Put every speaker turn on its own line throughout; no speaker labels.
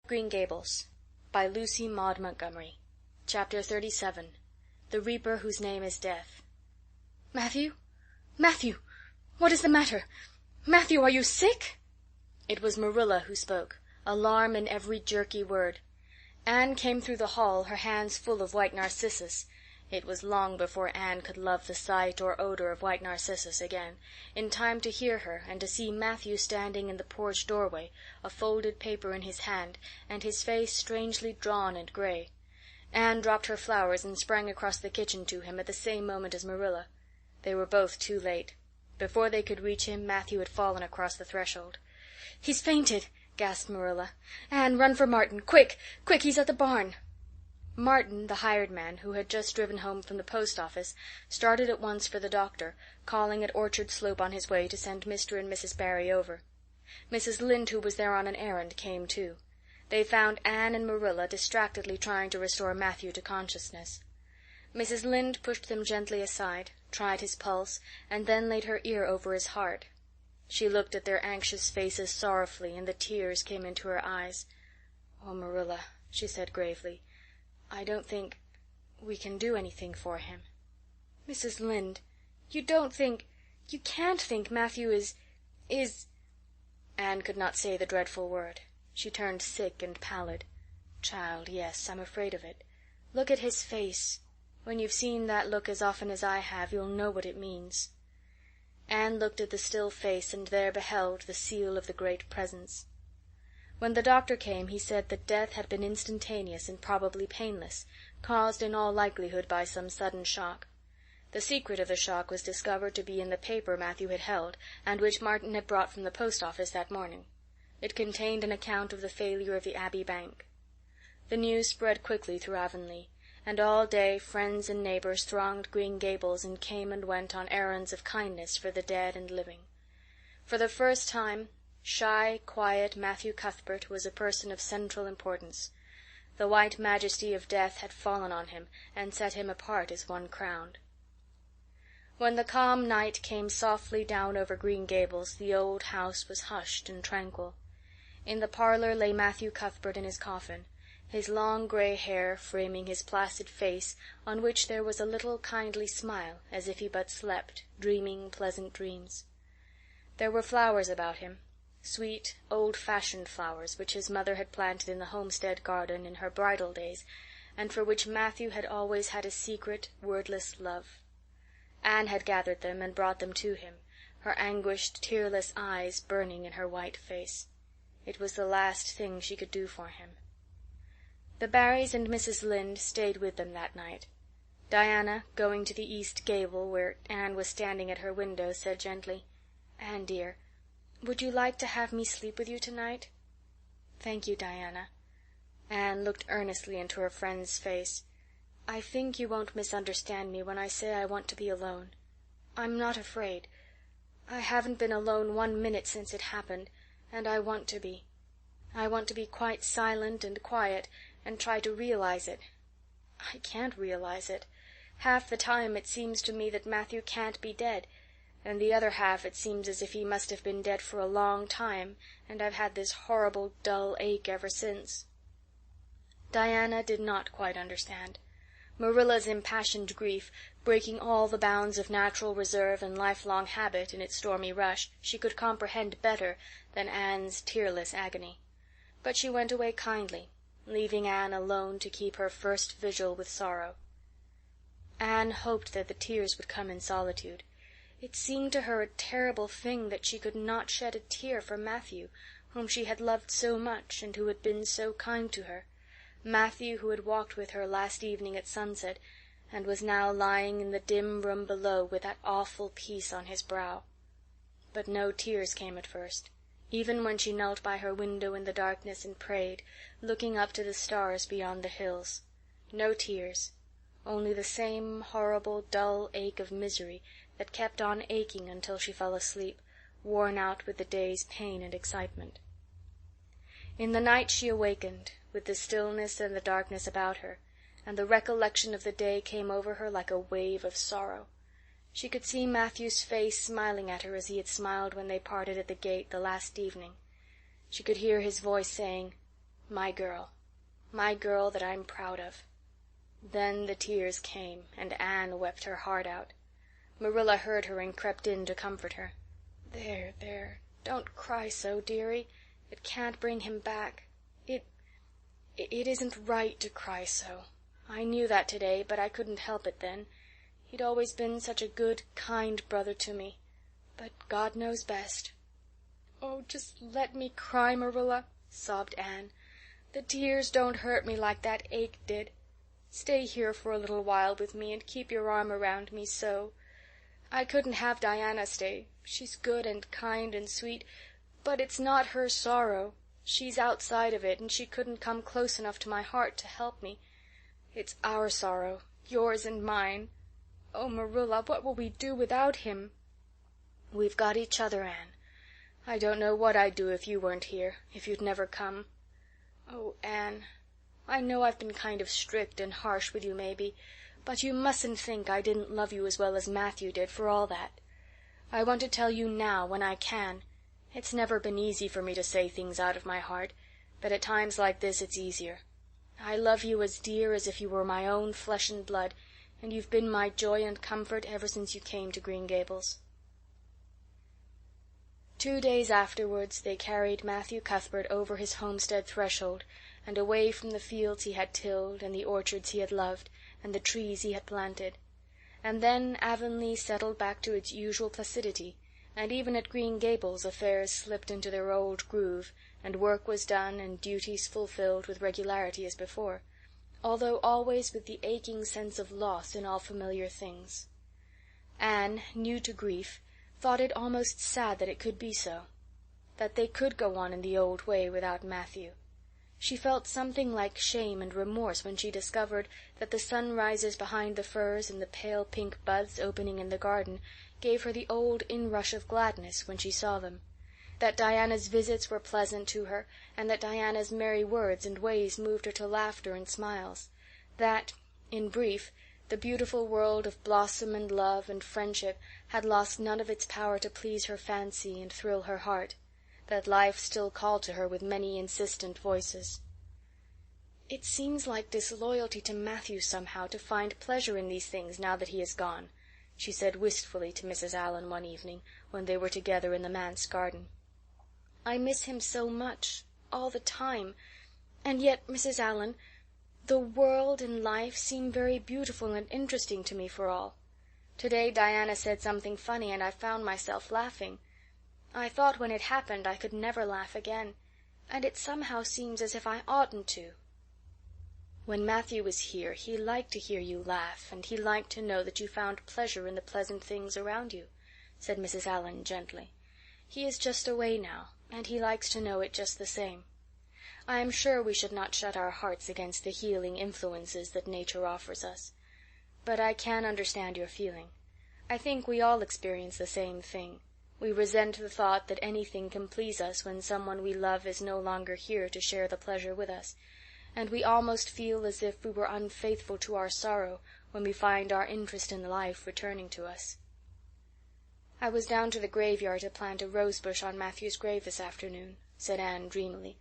Green Gables by Lucy Maud Montgomery. Chapter 37. The Reaper Whose Name is Death.
Matthew? Matthew! What is the matter? Matthew, are you sick?
It was Marilla who spoke, alarm in every jerky word. Anne came through the hall, her hands full of white narcissus. It was long before Anne could love the sight or odor of white narcissus again, in time to hear her and to see Matthew standing in the porch doorway, a folded paper in his hand, and his face strangely drawn and gray. Anne dropped her flowers and sprang across the kitchen to him at the same moment as Marilla. They were both too late. Before they could reach him, Matthew had fallen across the threshold.
"He's fainted," gasped Marilla. "Anne, run for Martin. Quick, quick, he's at the barn."
Martin, the hired man, who had just driven home from the post office, started at once for the doctor, calling at Orchard Slope on his way to send Mr. and Mrs. Barry over. Mrs. Lynde, who was there on an errand, came too. They found Anne and Marilla distractedly trying to restore Matthew to consciousness. Mrs. Lynde pushed them gently aside, tried his pulse, and then laid her ear over his heart. She looked at their anxious faces sorrowfully, and the tears came into her eyes. "Oh, Marilla," she said gravely, "I don't think we can do anything for him."
"Mrs. Lynde, you can't think Matthew is
Anne could not say the dreadful word. She turned sick and pallid. "Child, yes, I'm afraid of it. Look at his face. When you've seen that look as often as I have, you'll know what it means." Anne looked at the still face and there beheld the seal of the Great Presence. When the doctor came, he said that death had been instantaneous and probably painless, caused in all likelihood by some sudden shock. The secret of the shock was discovered to be in the paper Matthew had held, and which Martin had brought from the post office that morning. It contained an account of the failure of the Abbey Bank. The news spread quickly through Avonlea, and all day friends and neighbors thronged Green Gables and came and went on errands of kindness for the dead and living. For the first time, shy, quiet Matthew Cuthbert was a person of central importance. The white majesty of death had fallen on him and set him apart as one crowned. When the calm night came softly down over Green Gables, the old house was hushed and tranquil. In the parlor lay Matthew Cuthbert in his coffin, his long gray hair framing his placid face, on which there was a little kindly smile, as if he but slept, dreaming pleasant dreams. There were flowers about him, sweet, old-fashioned flowers which his mother had planted in the homestead garden in her bridal days, and for which Matthew had always had a secret, wordless love. Anne had gathered them and brought them to him, her anguished, tearless eyes burning in her white face. It was the last thing she could do for him. The Barrys and Mrs. Lynde stayed with them that night. Diana, going to the east gable, where Anne was standing at her window, said gently, "Anne, dear, would you like to have me sleep with you tonight?" "Thank you, Diana." Anne looked earnestly into her friend's face. "I think you won't misunderstand me when I say I want to be alone. I'm not afraid. I haven't been alone 1 minute since it happened, and I want to be. I want to be quite silent and quiet, and try to realize it. I can't realize it. Half the time it seems to me that Matthew can't be dead, and the other half it seems as if he must have been dead for a long time, and I've had this horrible dull ache ever since." Diana did not quite understand. Marilla's impassioned grief, breaking all the bounds of natural reserve and lifelong habit in its stormy rush, she could comprehend better than Anne's tearless agony. But she went away kindly, leaving Anne alone to keep her first vigil with sorrow. Anne hoped that the tears would come in solitude. It seemed to her a terrible thing that she could not shed a tear for Matthew, whom she had loved so much and who had been so kind to her. Matthew, who had walked with her last evening at sunset, and was now lying in the dim room below with that awful peace on his brow. But no tears came at first, even when she knelt by her window in the darkness and prayed, looking up to the stars beyond the hills. No tears, only the same horrible dull ache of misery that kept on aching until she fell asleep, worn out with the day's pain and excitement. In the night she awakened, with the stillness and the darkness about her, and the recollection of the day came over her like a wave of sorrow. She could see Matthew's face smiling at her as he had smiled when they parted at the gate the last evening. She could hear his voice saying, My girl that I'm proud of." Then the tears came, and Anne wept her heart out. Marilla heard her and crept in to comfort her. "There, there, don't cry so, dearie. It can't bring him back. It isn't right to cry so. I knew that today, but I couldn't help it then. He'd always been such a good, kind brother to me. But God knows best." "Oh, just let me cry, Marilla," sobbed Anne. "The tears don't hurt me like that ache did. Stay here for a little while with me and keep your arm around me so. I couldn't have Diana stay. She's good and kind and sweet, but it's not her sorrow. She's outside of it, and she couldn't come close enough to my heart to help me. It's our sorrow, yours and mine. Oh, Marilla, what will we do without him?" "We've got each other, Anne. I don't know what I'd do if you weren't here, if you'd never come. Oh, Anne, I know I've been kind of strict and harsh with you maybe, but you mustn't think I didn't love you as well as Matthew did for all that. I want to tell you now, when I can. It's never been easy for me to say things out of my heart, but at times like this it's easier. I love you as dear as if you were my own flesh and blood, and you've been my joy and comfort ever since you came to Green Gables." 2 days afterwards they carried Matthew Cuthbert over his homestead threshold, and away from the fields he had tilled, and the orchards he had loved, and the trees he had planted. And then Avonlea settled back to its usual placidity, and even at Green Gables affairs slipped into their old groove, and work was done and duties fulfilled with regularity as before, although always with the aching sense of loss in all familiar things. Anne, new to grief, thought it almost sad that it could be so, that they could go on in the old way without Matthew. She felt something like shame and remorse when she discovered that the sunrises behind the firs and the pale pink buds opening in the garden gave her the old inrush of gladness when she saw them, that Diana's visits were pleasant to her, and that Diana's merry words and ways moved her to laughter and smiles, that, in brief, the beautiful world of blossom and love and friendship had lost none of its power to please her fancy and thrill her heart, that life still called to her with many insistent voices. "It seems like disloyalty to Matthew somehow to find pleasure in these things now that he is gone," she said wistfully to Mrs. Allan one evening when they were together in the manse garden. "I miss him so much, all the time, and yet, Mrs. Allan, the world and life seem very beautiful and interesting to me for all. Today Diana said something funny, and I found myself laughing. I thought when it happened I could never laugh again, and it somehow seems as if I oughtn't to." "When Matthew was here he liked to hear you laugh, and he liked to know that you found pleasure in the pleasant things around you," said Mrs. Allan gently. "He is just away now, and he likes to know it just the same. I am sure we should not shut our hearts against the healing influences that nature offers us. But I can understand your feeling. I think we all experience the same thing. We resent the thought that anything can please us when someone we love is no longer here to share the pleasure with us, and we almost feel as if we were unfaithful to our sorrow when we find our interest in life returning to us. "I was down to the graveyard to plant a rose-bush on Matthew's grave this afternoon," said Anne dreamily.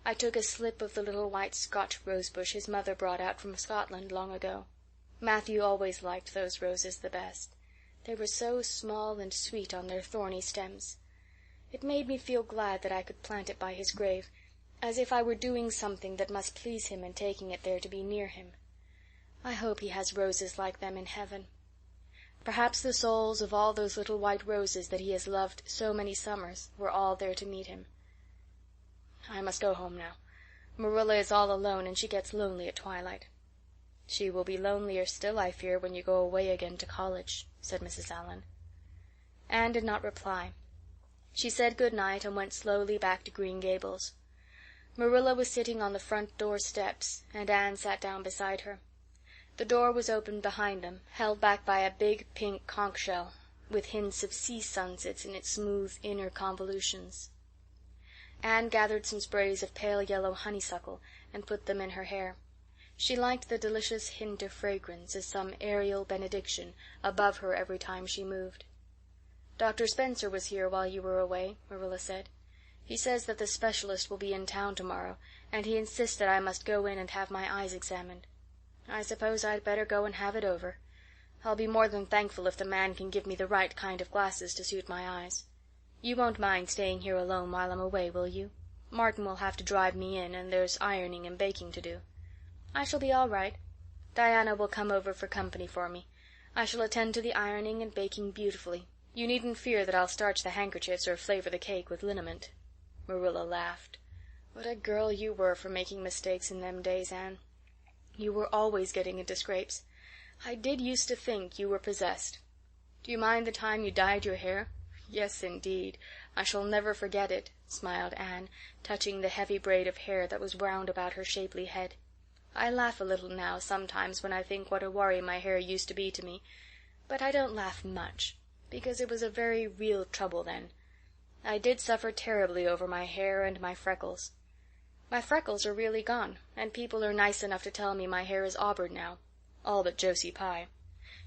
"I took a slip of the little white Scotch rose-bush his mother brought out from Scotland long ago. Matthew always liked those roses the best. They were so small and sweet on their thorny stems. It made me feel glad that I could plant it by his grave, as if I were doing something that must please him in taking it there to be near him. I hope he has roses like them in heaven. Perhaps the souls of all those little white roses that he has loved so many summers were all there to meet him. I must go home now. Marilla is all alone, and she gets lonely at twilight." "She will be lonelier still, I fear, when you go away again to college," said Mrs. Allan. Anne did not reply. She said good night and went slowly back to Green Gables. Marilla was sitting on the front door steps, and Anne sat down beside her. The door was open behind them, held back by a big pink conch shell, with hints of sea sunsets in its smooth inner convolutions. Anne gathered some sprays of pale yellow honeysuckle and put them in her hair. She liked the delicious hint of fragrance as some aerial benediction above her every time she moved. "Dr. Spencer was here while you were away," Marilla said. He says that the specialist will be in town tomorrow, and he insists that I must go in and have my eyes examined. I suppose I'd better go and have it over. I'll be more than thankful if the man can give me the right kind of glasses to suit my eyes. You won't mind staying here alone while I'm away, will you? Martin will have to drive me in, and there's ironing and baking to do. I shall be all right. Diana will come over for company for me. I shall attend to the ironing and baking beautifully. You needn't fear that I'll starch the handkerchiefs or flavor the cake with liniment." Marilla laughed. "What a girl you were for making mistakes in them days, Anne. You were always getting into scrapes. I did used to think you were possessed. Do you mind the time you dyed your hair?" "Yes, indeed. I shall never forget it," smiled Anne, touching the heavy braid of hair that was wound about her shapely head. "I laugh a little now sometimes when I think what a worry my hair used to be to me, but I don't laugh much, because it was a very real trouble then. I did suffer terribly over my hair and my freckles. My freckles are really gone, and people are nice enough to tell me my hair is auburn now, all but Josie Pye.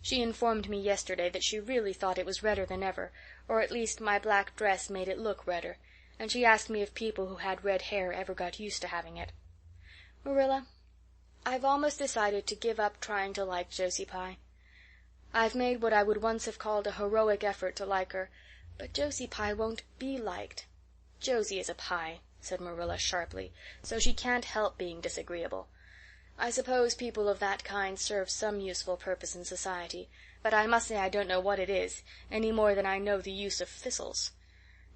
She informed me yesterday that she really thought it was redder than ever, or at least my black dress made it look redder, and she asked me if people who had red hair ever got used to having it. Marilla, I've almost decided to give up trying to like Josie Pye. I've made what I would once have called a heroic effort to like her, but Josie Pye won't be liked. Josie is a Pye, said Marilla sharply, so she can't help being disagreeable. I suppose people of that kind serve some useful purpose in society, but I must say I don't know what it is, any more than I know the use of thistles.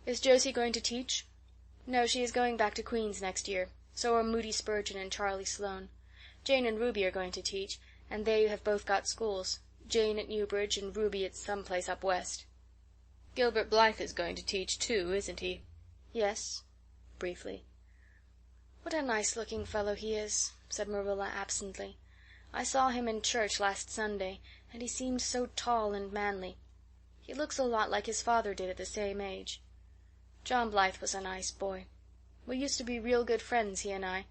Is Josie going to teach? No, she is going back to Queen's next year. So are Moody Spurgeon and Charlie Sloane. Jane and Ruby are going to teach, and they have both got schools. Jane at Newbridge and Ruby at some place up west. Gilbert Blythe is going to teach, too, isn't he? Yes, briefly. What a nice-looking fellow he is, said Marilla absently. I saw him in church last Sunday, and he seemed so tall and manly. He looks a lot like his father did at the same age. John Blythe was a nice boy. We used to be real good friends, he and I.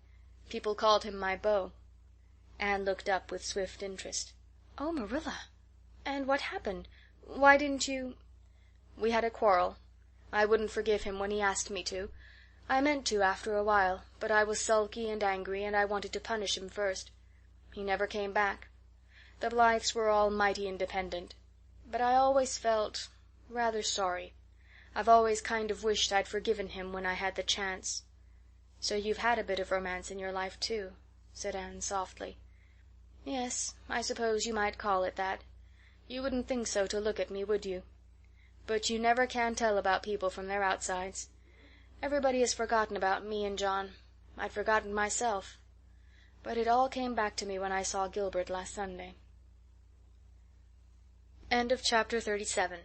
People called him my beau. Anne looked up with swift interest. Oh, Marilla! And what happened? Why didn't you— We had a quarrel. I wouldn't forgive him when he asked me to. I meant to after a while, but I was sulky and angry, and I wanted to punish him first. He never came back. The Blythes were all mighty independent. But I always felt rather sorry. I've always kind of wished I'd forgiven him when I had the chance. So you've had a bit of romance in your life, too, said Anne softly. Yes, I suppose you might call it that. You wouldn't think so to look at me, would you? But you never can tell about people from their outsides. Everybody has forgotten about me and John. I'd forgotten myself. But it all came back to me when I saw Gilbert last Sunday. End of chapter 37.